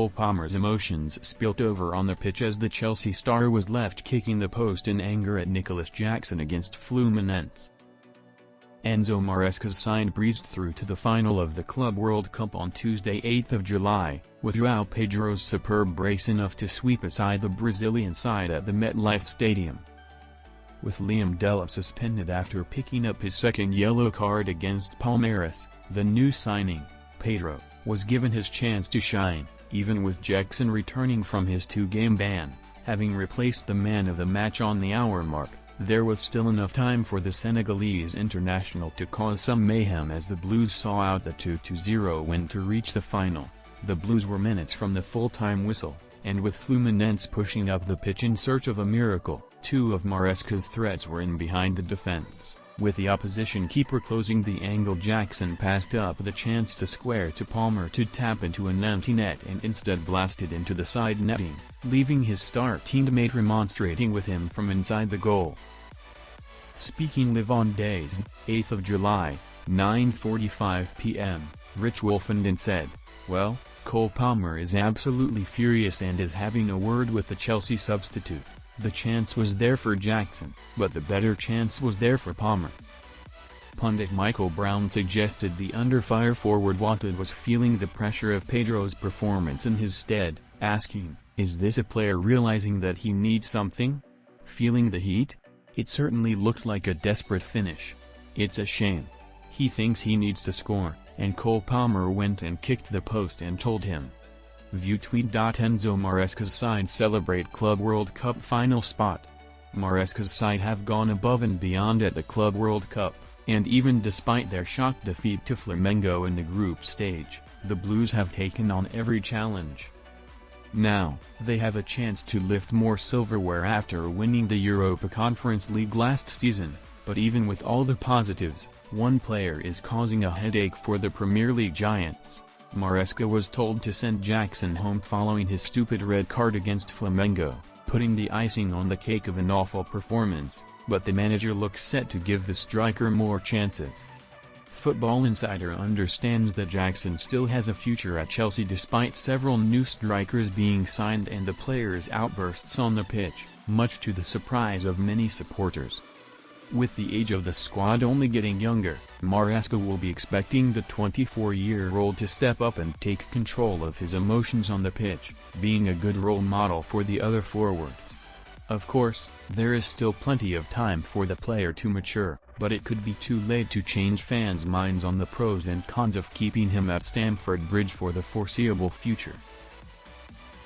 Cole Palmer's emotions spilt over on the pitch as the Chelsea star was left kicking the post in anger at Nico Jackson against Fluminense. Enzo Maresca's side breezed through to the final of the Club World Cup on Tuesday 8 July, with João Pedro's superb brace enough to sweep aside the Brazilian side at the MetLife Stadium. With Liam Delap suspended after picking up his second yellow card against Palmeiras, the new signing, Pedro, was given his chance to shine, even with Jackson returning from his two-game ban, having replaced the man of the match on the hour mark. There was still enough time for the Senegalese international to cause some mayhem as the Blues saw out the 2-0 win to reach the final. The Blues were minutes from the full-time whistle, and with Fluminense pushing up the pitch in search of a miracle, two of Maresca's threats were in behind the defense. With the opposition keeper closing the angle, Jackson passed up the chance to square to Palmer to tap into an empty net and instead blasted into the side netting, leaving his star teammate remonstrating with him from inside the goal. Speaking live on days, 8 July, 9:45 p.m., Rich Wolfenden said, "Well, Cole Palmer is absolutely furious and is having a word with the Chelsea substitute. The chance was there for Jackson, but the better chance was there for Palmer." Pundit Michael Brown suggested the under-fire forward wanted was feeling the pressure of Pedro's performance in his stead, asking, "Is this a player realizing that he needs something? Feeling the heat? It certainly looked like a desperate finish. It's a shame. He thinks he needs to score, and Cole Palmer went and kicked the post and told him." View tweet. Enzo Maresca's side celebrate Club World Cup final spot. Maresca's side have gone above and beyond at the Club World Cup, and even despite their shock defeat to Flamengo in the group stage, the Blues have taken on every challenge. Now, they have a chance to lift more silverware after winning the Europa Conference League last season, but even with all the positives, one player is causing a headache for the Premier League giants. Maresca was told to send Jackson home following his stupid red card against Flamengo, putting the icing on the cake of an awful performance, but the manager looks set to give the striker more chances. Football Insider understands that Jackson still has a future at Chelsea despite several new strikers being signed and the players' outbursts on the pitch, much to the surprise of many supporters. With the age of the squad only getting younger, Maresca will be expecting the 24-year-old to step up and take control of his emotions on the pitch, being a good role model for the other forwards. Of course, there is still plenty of time for the player to mature, but it could be too late to change fans' minds on the pros and cons of keeping him at Stamford Bridge for the foreseeable future.